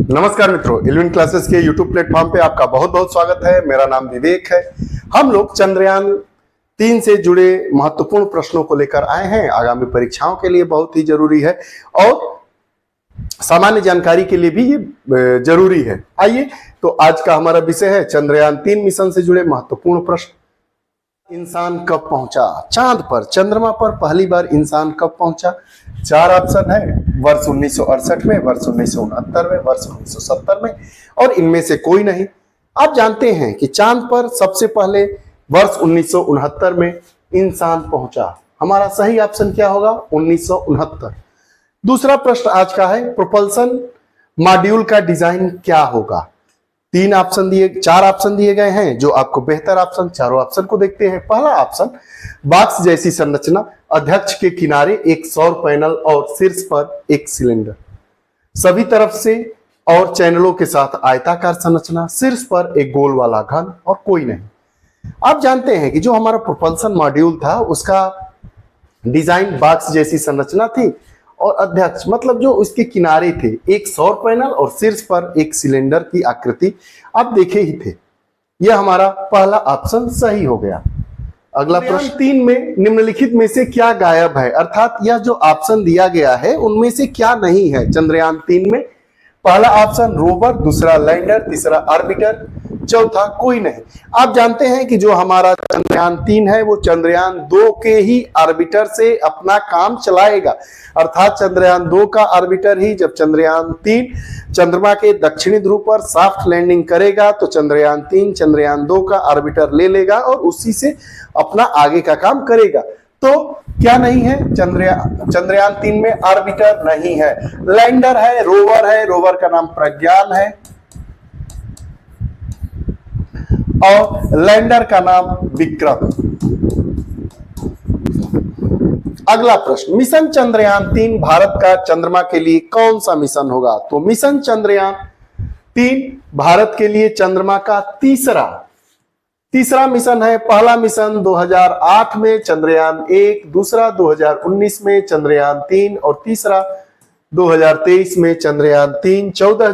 नमस्कार मित्रों, eleven classes के यूट्यूब प्लेटफॉर्म पे आपका बहुत बहुत स्वागत है। मेरा नाम विवेक है। हम लोग चंद्रयान 3 से जुड़े महत्वपूर्ण प्रश्नों को लेकर आए हैं। आगामी परीक्षाओं के लिए बहुत ही जरूरी है और सामान्य जानकारी के लिए भी ये जरूरी है। आइए, तो आज का हमारा विषय है चंद्रयान 3 मिशन से जुड़े महत्वपूर्ण प्रश्न। इंसान कब पहुंचा चांद पर? चंद्रमा पर पहली बार इंसान कब पहुंचा? 4 ऑप्शन है, वर्ष 1968 में, वर्ष 1969 में, वर्ष 1970 में और इनमें से कोई नहीं। आप जानते हैं कि चांद पर सबसे पहले वर्ष 1969 में इंसान पहुंचा। हमारा सही ऑप्शन क्या होगा? 1969। दूसरा प्रश्न आज का है, प्रोपल्सन मॉड्यूल का डिजाइन क्या होगा? 4 ऑप्शन दिए गए हैं, जो आपको बेहतर ऑप्शन, चारों ऑप्शन को देखते हैं। पहला ऑप्शन, बॉक्स जैसी संरचना, अध्यक्ष के किनारे एक सौर पैनल और शीर्ष पर एक सिलेंडर, सभी तरफ से और चैनलों के साथ आयताकार संरचना, शीर्ष पर एक गोल वाला घन और कोई नहीं। आप जानते हैं कि जो हमारा प्रोपल्सन मॉड्यूल था उसका डिजाइन बॉक्स जैसी संरचना थी और अध्यक्ष मतलब जो उसके किनारे थे एक सौर पैनल और शीर्ष पर एक सिलेंडर की आकृति आप देखे ही थे। यह हमारा पहला ऑप्शन सही हो गया। अगला प्रश्न, 3 में निम्नलिखित में से क्या गायब है? अर्थात यह जो ऑप्शन दिया गया है उनमें से क्या नहीं है चंद्रयान 3 में? पहला ऑप्शन रोवर, दूसरा लैंडर, तीसरा ऑर्बिटर, चौथा कोई नहीं। आप जानते हैं कि जो हमारा चंद्रयान 3 है वो चंद्रयान 2 के ही ऑर्बिटर से अपना काम चलाएगा। अर्थात चंद्रयान 2 का ऑर्बिटर ही जब चंद्रयान 3 चंद्रमा के दक्षिणी ध्रुव पर सॉफ्ट लैंडिंग करेगा तो चंद्रयान 3 चंद्रयान 2 का ऑर्बिटर ले लेगा और उसी से अपना आगे का काम करेगा। तो क्या नहीं है? चंद्रयान 3 में ऑर्बिटर नहीं है, लैंडर है, रोवर का नाम प्रज्ञान है और लैंडर का नाम विक्रम। अगला प्रश्न, मिशन चंद्रयान 3 भारत का चंद्रमा के लिए कौन सा मिशन होगा? तो मिशन चंद्रयान 3 भारत के लिए चंद्रमा का तीसरा मिशन है। पहला मिशन 2008 में चंद्रयान 1, दूसरा 2019 में चंद्रयान 3 और तीसरा 2023 में चंद्रयान 3। 14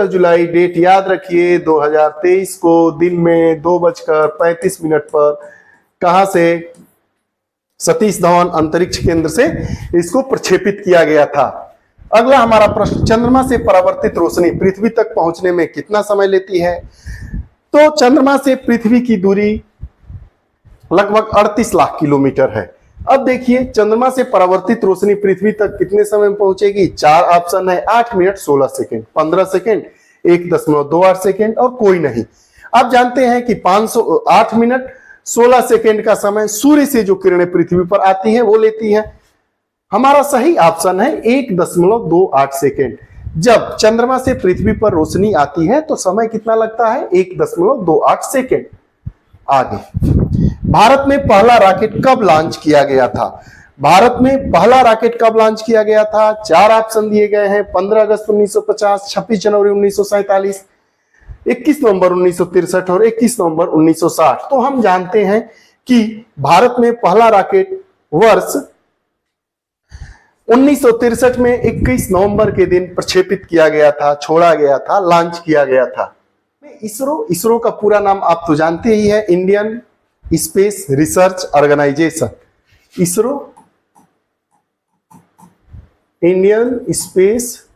जुलाई डेट याद रखिए, 2023 को दिन में 2:35 पर कहां से? सतीश धवन अंतरिक्ष केंद्र से इसको प्रक्षेपित किया गया था। अगला हमारा प्रश्न, चंद्रमा से परावर्तित रोशनी पृथ्वी तक पहुंचने में कितना समय लेती है? तो चंद्रमा से पृथ्वी की दूरी लगभग 38 लाख किलोमीटर है। अब देखिए चंद्रमा से परावर्तित रोशनी पृथ्वी तक कितने समय में पहुंचेगी? 4 ऑप्शन है, 8 मिनट 16 सेकेंड, 15 सेकेंड, 1.28 सेकेंड और कोई नहीं। आप जानते हैं कि 8 मिनट 16 सेकेंड का समय सूर्य से जो किरणें पृथ्वी पर आती हैं वो लेती है। हमारा सही ऑप्शन है 1.28 सेकेंड। जब चंद्रमा से पृथ्वी पर रोशनी आती है तो समय कितना लगता है? 1.28 सेकेंड। आगे, भारत में पहला रॉकेट कब लॉन्च किया गया था? भारत में पहला रॉकेट कब लॉन्च किया गया था? 4 ऑप्शन दिए गए हैं, 15 अगस्त 1950, 26 जनवरी 1947, 21 नवंबर 1963 और 21 नवंबर 1960। तो हम जानते हैं कि भारत में पहला रॉकेट वर्ष 1963 में 21 नवंबर के दिन प्रक्षेपित किया गया था, छोड़ा गया था, लॉन्च किया गया था। इसरो का पूरा नाम आप तो जानते ही है, Indian Space Research Organisation. ISRO Indian Space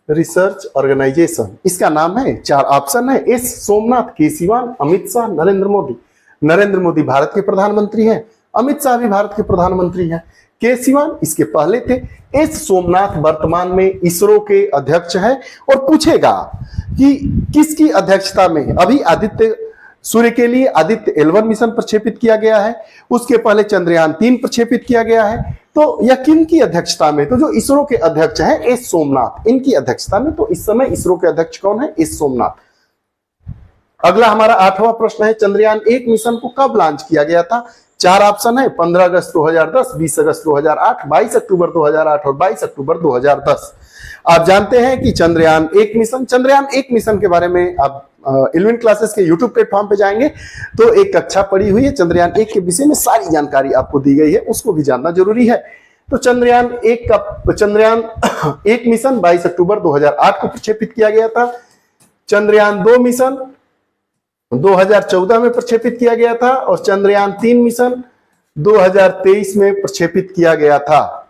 Research Organisation इसका नाम है। 4 ऑप्शन है, एस सोमनाथ, के सिवान, अमित शाह, नरेंद्र मोदी। नरेंद्र मोदी भारत के प्रधानमंत्री हैं, अमित शाह भी भारत के प्रधानमंत्री हैं। के सिवान इसके पहले थे। एस सोमनाथ वर्तमान में इसरो के अध्यक्ष हैं और पूछेगा कि किसकी अध्यक्षता में अभी सूर्य के लिए आदित्य L1 मिशन प्रक्षेपित किया गया है, उसके पहले चंद्रयान 3 प्रक्षेपित किया गया है, तो यह किन की अध्यक्षता में? तो जो इसरो के अध्यक्ष हैं एस सोमनाथ, इनकी अध्यक्षता में। तो इस समय इसरो के अध्यक्ष कौन है? एस सोमनाथ। अगला हमारा 8वां प्रश्न है, चंद्रयान 1 मिशन को कब लॉन्च किया गया था? 4 ऑप्शन है, 15 अगस्त 2010, 20 अगस्त 2008, 22 अक्टूबर 2008 और 22 अक्टूबर 2010। आप जानते हैं कि चंद्रयान 1 मिशन के बारे में आप 11 क्लासेस के यूट्यूब प्लेटफॉर्म पे जाएंगे तो एक कक्षा पड़ी हुई है चंद्रयान 1 के विषय में, सारी जानकारी आपको दी गई है, उसको भी जानना जरूरी है। तो चंद्रयान एक मिशन 22 अक्टूबर 2008 को प्रक्षेपित किया गया था। चंद्रयान 2 मिशन 2014 में प्रक्षेपित किया गया था और चंद्रयान 3 मिशन 2023 में प्रक्षेपित किया गया था।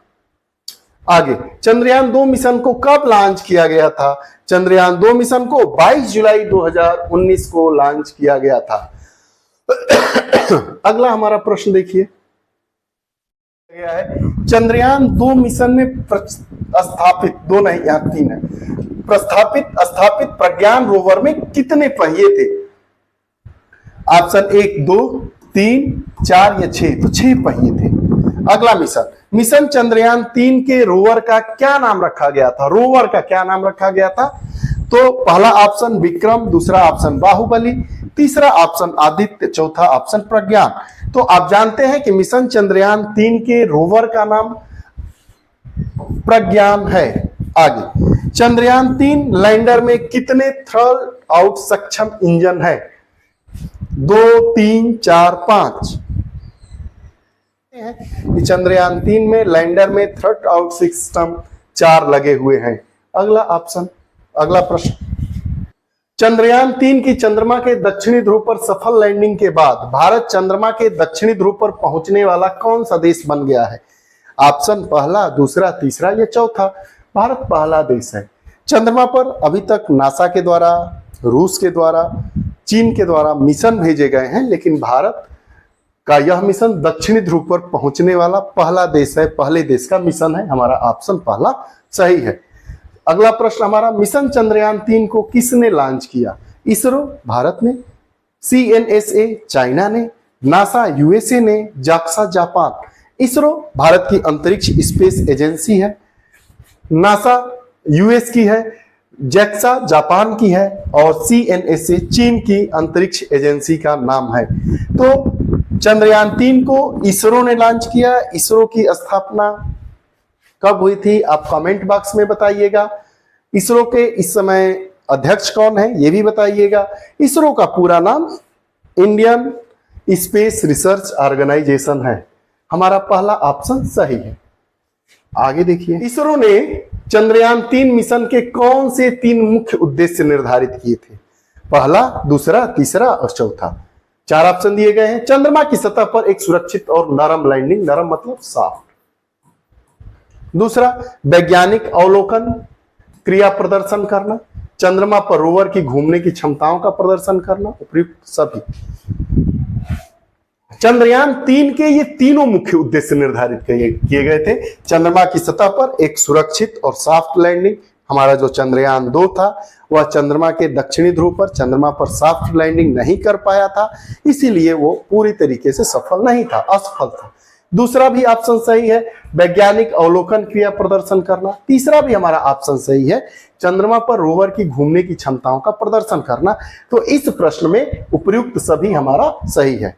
आगे, चंद्रयान 2 मिशन को कब लॉन्च किया गया था? चंद्रयान 2 मिशन को 22 जुलाई 2019 को लॉन्च किया गया था। अगला हमारा प्रश्न देखिए, चंद्रयान 2 मिशन में स्थापित, 2 नहीं यहाँ 3 है, स्थापित प्रज्ञान रोवर में कितने पहिए थे? ऑप्शन 1 2 3 4 या 6, तो 6 पहिए थे। अगला मिशन चंद्रयान 3 के रोवर का क्या नाम रखा गया था? रोवर का क्या नाम रखा गया था? तो पहला ऑप्शन विक्रम, दूसरा ऑप्शन बाहुबली, तीसरा ऑप्शन आदित्य, चौथा ऑप्शन प्रज्ञान। तो आप जानते हैं कि मिशन चंद्रयान 3 के रोवर का नाम प्रज्ञान है। आगे, चंद्रयान 3 लैंडर में कितने थ्रल आउट सक्षम इंजन है? 2 3 4 5। चंद्रयान 3 में लैंडर में थ्रस्ट आउट सिस्टम 4 लगे हुए हैं। अगला प्रश्न, चंद्रयान 3 की चंद्रमा के दक्षिणी ध्रुव पर सफल लैंडिंग के बाद भारत चंद्रमा के दक्षिणी ध्रुव पर पहुंचने वाला कौन सा देश बन गया है? ऑप्शन पहला, दूसरा, तीसरा या चौथा? भारत पहला देश है। चंद्रमा पर अभी तक नासा के द्वारा, रूस के द्वारा, चीन के द्वारा मिशन भेजे गए हैं, लेकिन भारत का यह मिशन दक्षिणी ध्रुव पर पहुंचने वाला पहला देश है, पहले देश का मिशन है। हमारा ऑप्शन पहला सही है। अगला प्रश्न हमारा, मिशन चंद्रयान 3 को किसने लॉन्च किया? इसरो भारत ने, CNSA चाइना ने, नासा USA ने, जाक्सा जापान। इसरो भारत की अंतरिक्ष स्पेस एजेंसी है, नासा US की है, जैक्सा जापान की है और CNSA चीन की अंतरिक्ष एजेंसी का नाम है। तो चंद्रयान 3 को इसरो ने लॉन्च किया। इसरो की स्थापना कब हुई थी? आप कमेंट बॉक्स में बताइएगा। इसरो के इस समय अध्यक्ष कौन है ये भी बताइएगा। इसरो का पूरा नाम इंडियन स्पेस रिसर्च ऑर्गेनाइजेशन है। हमारा पहला ऑप्शन सही है। आगे देखिए, इसरो ने चंद्रयान 3 मिशन के कौन से 3 मुख्य उद्देश्य निर्धारित किए थे? पहला, दूसरा, तीसरा और चौथा। 4 ऑप्शन दिए गए हैं। चंद्रमा की सतह पर एक सुरक्षित और नरम लैंडिंग, नरम मतलब सॉफ्ट। दूसरा, वैज्ञानिक अवलोकन क्रिया प्रदर्शन करना। चंद्रमा पर रोवर की घूमने की क्षमताओं का प्रदर्शन करना। उपयुक्त सभी। चंद्रयान 3 के ये तीनों मुख्य उद्देश्य निर्धारित किए गए थे। चंद्रमा की सतह पर एक सुरक्षित और सॉफ्ट लैंडिंग। हमारा जो चंद्रयान 2 था वह चंद्रमा के दक्षिणी ध्रुव पर चंद्रमा पर सॉफ्ट लैंडिंग नहीं कर पाया था, इसीलिए वो पूरी तरीके से सफल नहीं था, असफल था। दूसरा भी ऑप्शन सही है, वैज्ञानिक अवलोकन क्रिया प्रदर्शन करना। तीसरा भी हमारा ऑप्शन सही है, चंद्रमा पर रोवर की घूमने की क्षमताओं का प्रदर्शन करना। तो इस प्रश्न में उपयुक्त सभी हमारा सही है।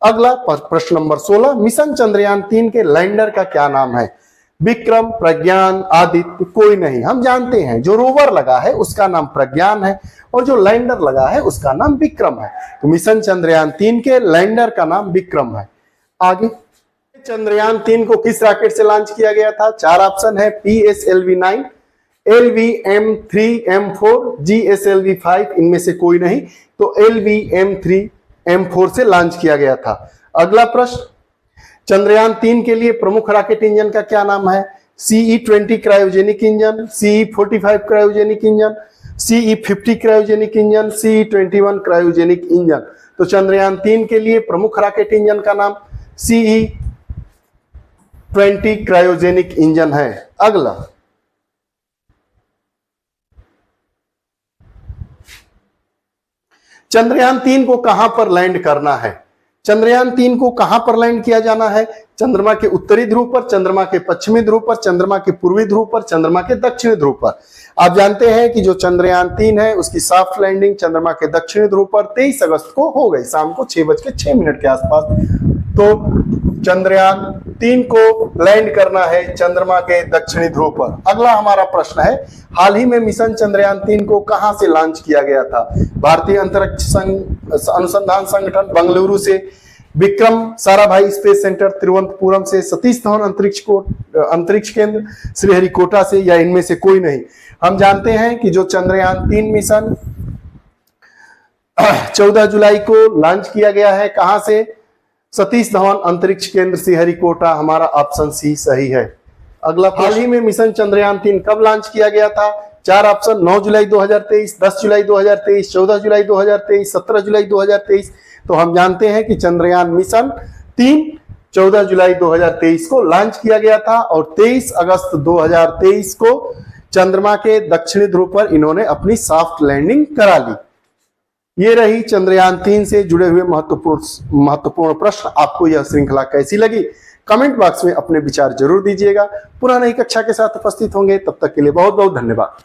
अगला प्रश्न नंबर 16, मिशन चंद्रयान 3 के लैंडर का क्या नाम है? विक्रम, प्रज्ञान, आदित्य, कोई नहीं। हम जानते हैं जो रोवर लगा है उसका नाम प्रज्ञान है और जो लैंडर लगा है उसका नाम विक्रम है। तो मिशन चंद्रयान 3 के लैंडर का नाम विक्रम है। आगे, चंद्रयान 3 को किस रॉकेट से लॉन्च किया गया था? 4 ऑप्शन है, PSLV-9, LV-M3M4, GSLV-5, इनमें से कोई नहीं। तो LV-M3M4 से लॉन्च किया गया था। अगला प्रश्न, चंद्रयान 3 के लिए प्रमुख रॉकेट इंजन का क्या नाम है? CE-20 cryogenic engine, CE-45 cryogenic engine, CE-50 cryogenic engine, CE-21 cryogenic engine. तो चंद्रयान 3 के लिए प्रमुख रॉकेट इंजन का नाम CE-20 क्रायोजेनिक इंजन है। अगला, चंद्रयान 3 को कहां पर लैंड करना है? चंद्रयान 3 को कहां पर लैंड किया जाना है? चंद्रमा के उत्तरी ध्रुव पर, चंद्रमा के पश्चिमी ध्रुव पर, चंद्रमा के पूर्वी ध्रुव पर, चंद्रमा के दक्षिणी ध्रुव पर। आप जानते हैं कि जो चंद्रयान 3 है उसकी सॉफ्ट लैंडिंग चंद्रमा के दक्षिणी ध्रुव पर 23 अगस्त को हो गई, शाम को 6:06 के आसपास। तो चंद्रयान 3 को लैंड करना है चंद्रमा के दक्षिणी ध्रुव पर। अगला हमारा प्रश्न है, हाल ही में मिशन चंद्रयान 3 को कहां से लॉन्च किया गया था? भारतीय अंतरिक्ष अनुसंधान संगठन बेंगलुरु से, विक्रम साराभाई स्पेस सेंटर तिरुवनंतपुरम से, सतीश धवन अंतरिक्ष केंद्र श्रीहरिकोटा से, या इनमें से कोई नहीं? हम जानते हैं कि जो चंद्रयान 3 मिशन 14 जुलाई को लॉन्च किया गया है, कहां से? सतीश धवन अंतरिक्ष केंद्र श्रीहरिकोटा। हमारा ऑप्शन सी सही है। अगला, हाल ही में मिशन चंद्रयान 3 कब लॉन्च किया गया था? 4 ऑप्शन, 9 जुलाई 2023, 10 जुलाई 2023, 14 जुलाई 2023, 17 जुलाई 2023। तो हम जानते हैं कि चंद्रयान मिशन 3 14 जुलाई 2023 को लॉन्च किया गया था और 23 अगस्त 2023 को चंद्रमा के दक्षिणी ध्रुव पर इन्होंने अपनी सॉफ्ट लैंडिंग करा ली। ये रही चंद्रयान 3 से जुड़े हुए महत्वपूर्ण प्रश्न। आपको यह श्रृंखला कैसी लगी? कमेंट बॉक्स में अपने विचार जरूर दीजिएगा। पुनः नई कक्षा के साथ उपस्थित होंगे, तब तक के लिए बहुत बहुत धन्यवाद।